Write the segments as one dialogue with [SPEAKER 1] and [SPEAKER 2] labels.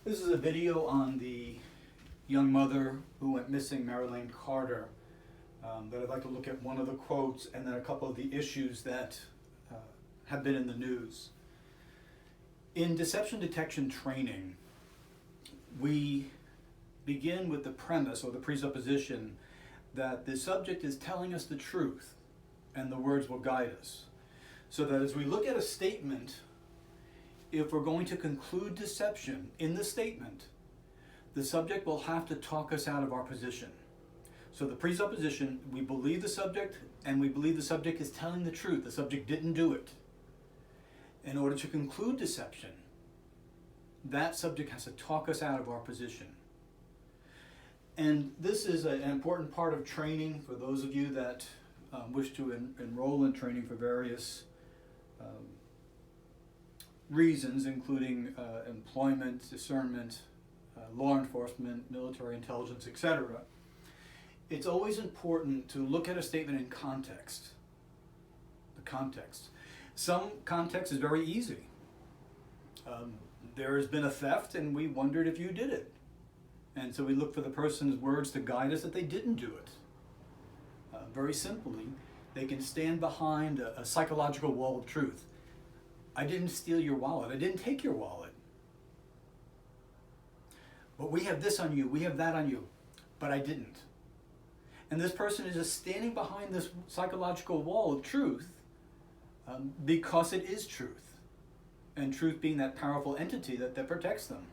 [SPEAKER 1] This is a video on the young mother who went missing, Marilane Carter, that I'd like to look at one of the quotes and then a couple of the issues that have been in the news. In deception detection training, we begin with the premise or the presupposition that the subject is telling us the truth and the words will guide us. So that as we look at a statement, if we're going to conclude deception in the statement, the subject will have to talk us out of our position. So the presupposition, we believe the subject and we believe the subject is telling the truth. The subject didn't do it. In order to conclude deception, that subject has to talk us out of our position. And this is an important part of training for those of you that wish to enroll in training for various reasons, including employment, discernment, law enforcement, military intelligence, etc. It's always important to look at a statement in context. The context. Some context is very easy. There has been a theft and we wondered if you did it. And so we look for the person's words to guide us that they didn't do it. Very simply, they can stand behind a psychological wall of truth. I didn't steal your wallet. I didn't take your wallet. But we have this on you. We have that on you. But I didn't. And this person is just standing behind this psychological wall of truth because it is truth. And truth being that powerful entity that protects them.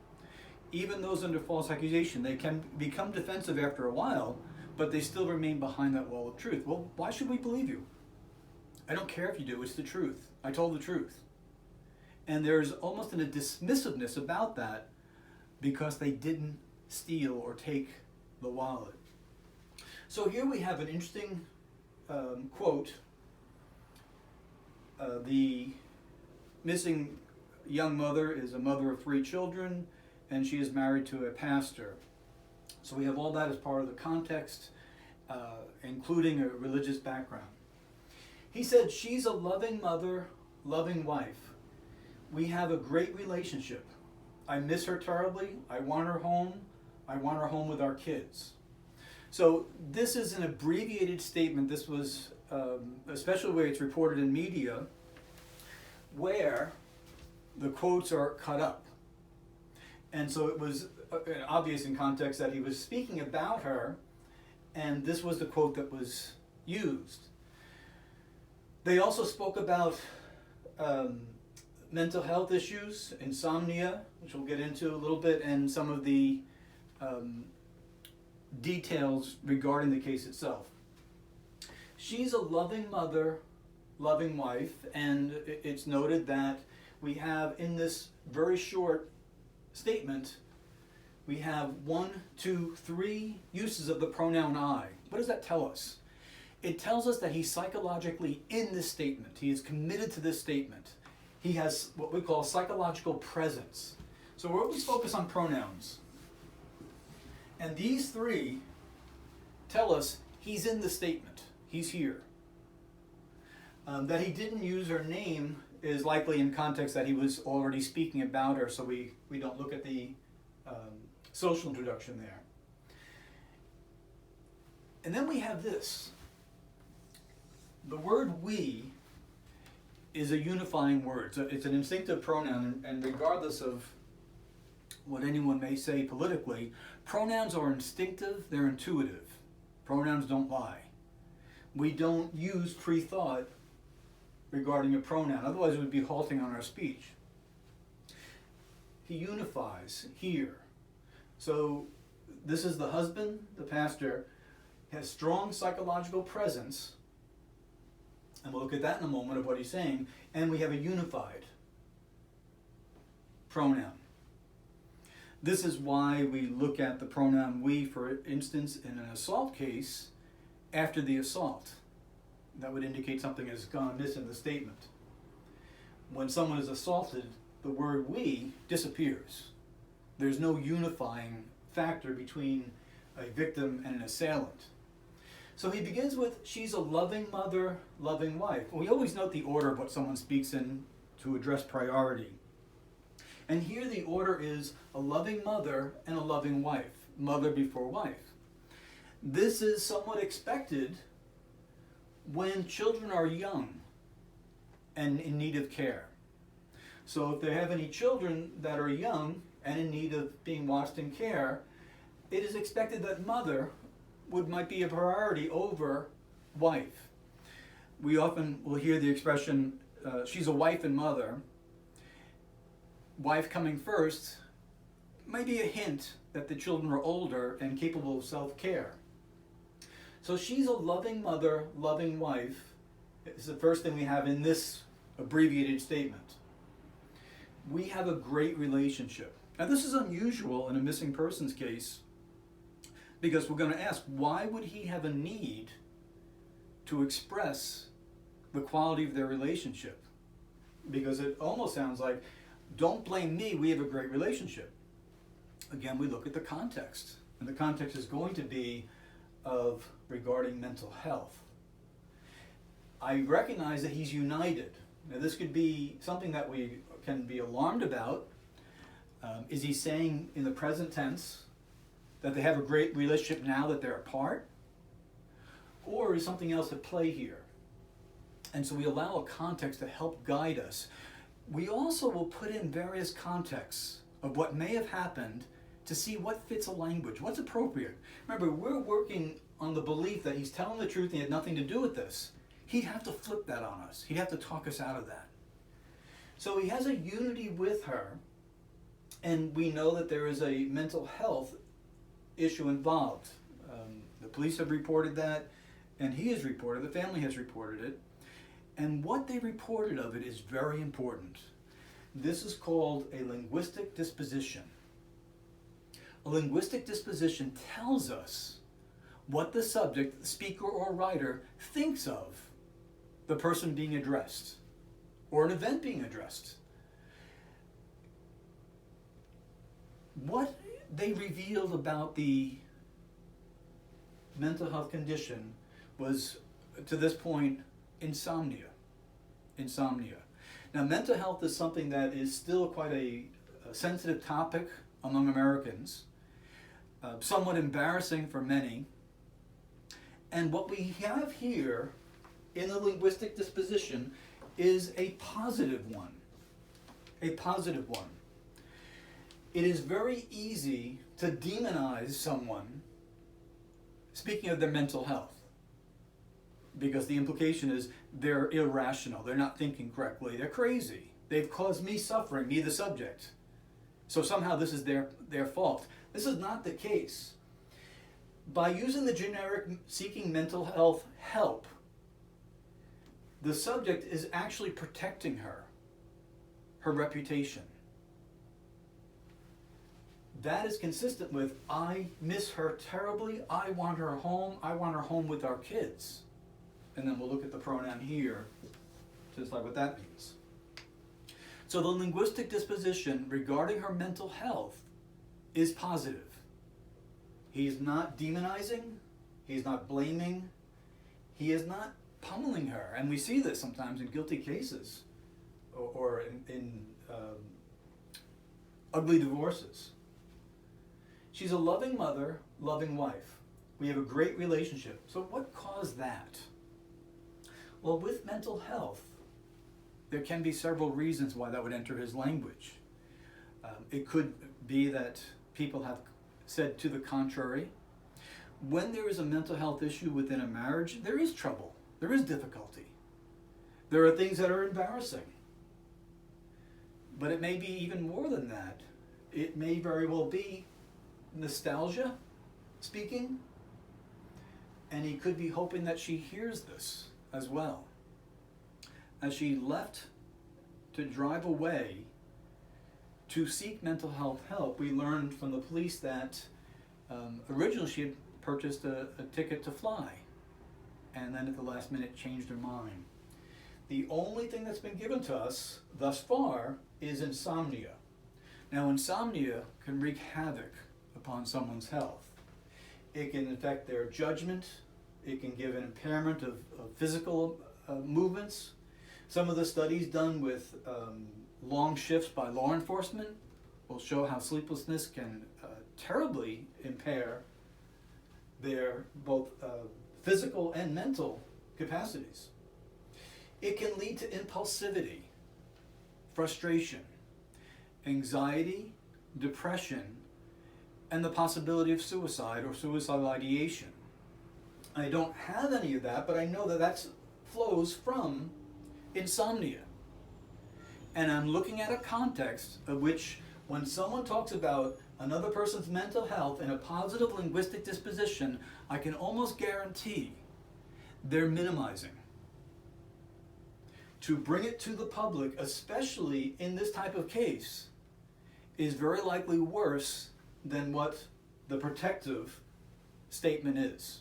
[SPEAKER 1] Even those under false accusation, they can become defensive after a while, but they still remain behind that wall of truth. Well, why should we believe you? I don't care if you do. It's the truth. I told the truth. And there's almost a dismissiveness about that because they didn't steal or take the wallet. So here we have an interesting quote. The missing young mother is a mother of 3 children, and she is married to a pastor. So we have all that as part of the context, including a religious background. He said, she's a loving mother, loving wife. We have a great relationship. I miss her terribly. I want her home. I want her home with our kids. So this is an abbreviated statement. This was especially where it's reported in media, where the quotes are cut up. And so it was obvious in context that he was speaking about her, and this was the quote that was used. They also spoke about mental health issues, insomnia, which we'll get into a little bit, and some of the details regarding the case itself. She's a loving mother, loving wife, and it's noted that we have in this very short statement, we have 1, 2, 3 uses of the pronoun I. What does that tell us? It tells us that he's psychologically in this statement. He is committed to this statement. He has what we call psychological presence. So we're always focused on pronouns. And these 3 tell us he's in the statement. He's here. That he didn't use her name is likely in context that he was already speaking about her, so we don't look at the social introduction there. And then we have this. The word we is a unifying word. So it's an instinctive pronoun, and regardless of what anyone may say politically, pronouns are instinctive, they're intuitive. Pronouns don't lie. We don't use pre-thought regarding a pronoun, otherwise it would be halting on our speech. He unifies here. So this is the husband, the pastor, has strong psychological presence, and we'll look at that in a moment of what he's saying, and we have a unified pronoun. This is why we look at the pronoun we, for instance, in an assault case, after the assault. That would indicate something has gone amiss in the statement. When someone is assaulted, the word we disappears. There's no unifying factor between a victim and an assailant. So he begins with, she's a loving mother, loving wife. We always note the order of what someone speaks in to address priority. And here the order is a loving mother and a loving wife, mother before wife. This is somewhat expected when children are young and in need of care. So if they have any children that are young and in need of being watched and care, it is expected that mother might be a priority over wife. We often will hear the expression, she's a wife and mother. Wife coming first might be a hint that the children are older and capable of self-care. So she's a loving mother, loving wife. It's the first thing we have in this abbreviated statement. We have a great relationship. Now this is unusual in a missing persons case because we're going to ask, why would he have a need to express the quality of their relationship? Because it almost sounds like, don't blame me, we have a great relationship. Again, we look at the context. And the context is going to be of regarding mental health. I recognize that he's united. Now this could be something that we can be alarmed about. Is he saying in the present tense that they have a great relationship now that they're apart? Or is something else at play here? And so we allow a context to help guide us. We also will put in various contexts of what may have happened to see what fits a language, what's appropriate. Remember, we're working on the belief that he's telling the truth and he had nothing to do with this. He'd have to flip that on us. He'd have to talk us out of that. So he has a unity with her, and we know that there is a mental health issue involved. The police have reported that, and he has reported, the family has reported it, and what they reported of it is very important. This is called a linguistic disposition. A linguistic disposition tells us what the subject, speaker or writer, thinks of the person being addressed or an event being addressed. What they revealed about the mental health condition was, to this point, insomnia. Insomnia. Now, mental health is something that is still quite a sensitive topic among Americans, somewhat embarrassing for many. And what we have here in the linguistic disposition is a positive one. A positive one. It is very easy to demonize someone speaking of their mental health, because the implication is they're irrational, they're not thinking correctly, they're crazy, they've caused me suffering, me the subject. So somehow this is their fault. This is not the case. By using the generic seeking mental health help, the subject is actually protecting her reputation. That is consistent with, I miss her terribly, I want her home with our kids. And then we'll look at the pronoun here to decide what that means. So the linguistic disposition regarding her mental health is positive. He's not demonizing, he's not blaming, he is not pummeling her. And we see this sometimes in guilty cases or in ugly divorces. She's a loving mother, loving wife. We have a great relationship. So what caused that? Well, with mental health, there can be several reasons why that would enter his language. It could be that people have said to the contrary. When there is a mental health issue within a marriage, there is trouble, there is difficulty. There are things that are embarrassing. But it may be even more than that. It may very well be nostalgia speaking, and he could be hoping that she hears this as well. As she left to drive away to seek mental health help, we learned from the police that originally she had purchased a ticket to fly, and then at the last minute changed her mind. The only thing that's been given to us thus far is insomnia. Now, insomnia can wreak havoc upon someone's health. It can affect their judgment. It can give an impairment of physical movements. Some of the studies done with long shifts by law enforcement will show how sleeplessness can terribly impair their both physical and mental capacities. It can lead to impulsivity, frustration, anxiety, depression, and the possibility of suicide or suicidal ideation. I don't have any of that, but I know that that flows from insomnia. And I'm looking at a context of which, when someone talks about another person's mental health in a positive linguistic disposition, I can almost guarantee they're minimizing. To bring it to the public, especially in this type of case, is very likely worse than what the protective statement is.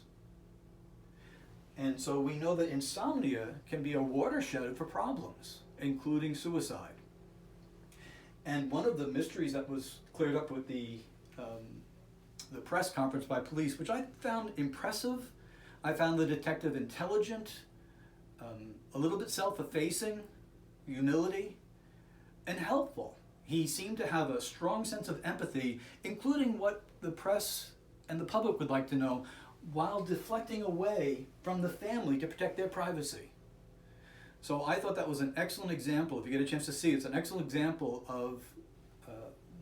[SPEAKER 1] And so we know that insomnia can be a watershed for problems, including suicide. And one of the mysteries that was cleared up with the press conference by police, which I found impressive, I found the detective intelligent, a little bit self-effacing, humility, and helpful. He seemed to have a strong sense of empathy, including what the press and the public would like to know, while deflecting away from the family to protect their privacy. So I thought that was an excellent example. If you get a chance to see it, it's an excellent example of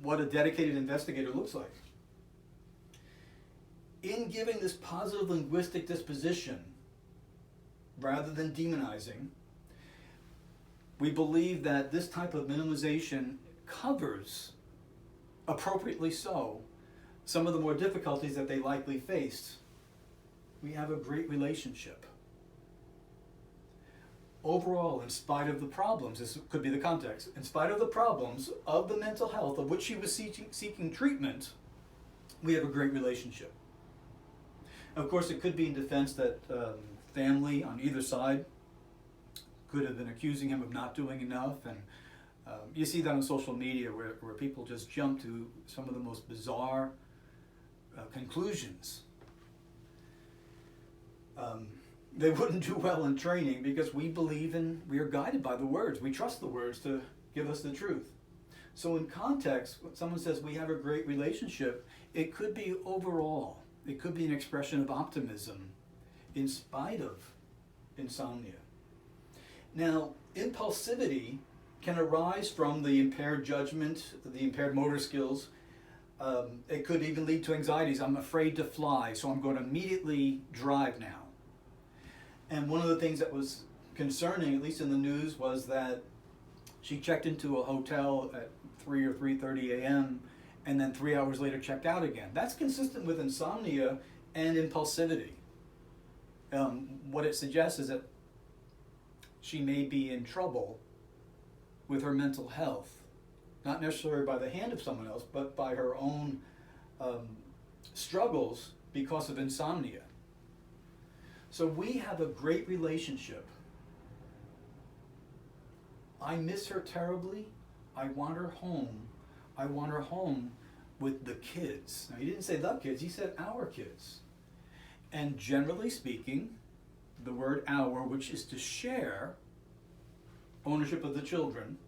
[SPEAKER 1] what a dedicated investigator looks like. In giving this positive linguistic disposition, rather than demonizing, we believe that this type of minimization covers, appropriately so, some of the more difficulties that they likely faced. We have a great relationship. Overall, in spite of the problems, this could be the context, in spite of the problems of the mental health of which she was seeking treatment, we have a great relationship. Of course, it could be in defense that family on either side could have been accusing him of not doing enough, and you see that on social media where people just jump to some of the most bizarre conclusions. They wouldn't do well in training because we are guided by the words. We trust the words to give us the truth. So in context, when someone says we have a great relationship, it could be overall. It could be an expression of optimism in spite of insomnia. Now, impulsivity can arise from the impaired judgment, the impaired motor skills. It could even lead to anxieties. I'm afraid to fly, so I'm going to immediately drive now. And one of the things that was concerning, at least in the news, was that she checked into a hotel at 3 or 3:30 a.m. and then 3 hours later checked out again. That's consistent with insomnia and impulsivity. What it suggests is that she may be in trouble with her mental health, not necessarily by the hand of someone else, but by her own struggles because of insomnia. So we have a great relationship. I miss her terribly. I want her home. I want her home with the kids. Now, he didn't say the kids, he said our kids. And generally speaking, the word our, which is to share ownership of the children,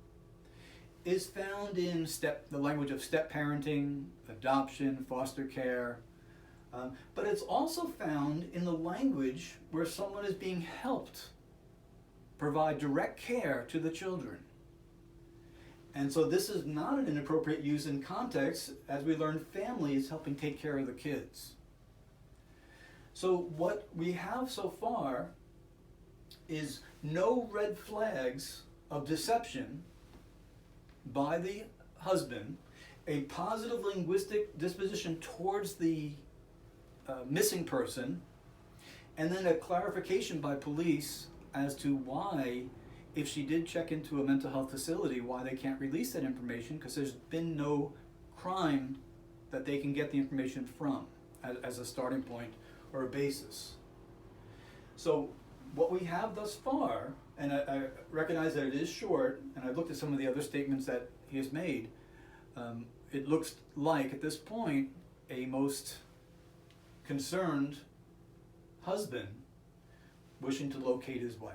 [SPEAKER 1] is found in the language of step parenting, adoption, foster care. But it's also found in the language where someone is being helped provide direct care to the children. And so this is not an inappropriate use in context. As we learn, family is helping take care of the kids. So what we have so far is no red flags of deception by the husband, a positive linguistic disposition towards the missing person, and then a clarification by police as to why, if she did check into a mental health facility, why they can't release that information, because there's been no crime that they can get the information from as a starting point or a basis. So what we have thus far, and I recognize that it is short, and I've looked at some of the other statements that he has made, it looks like at this point a most concerned husband wishing to locate his wife.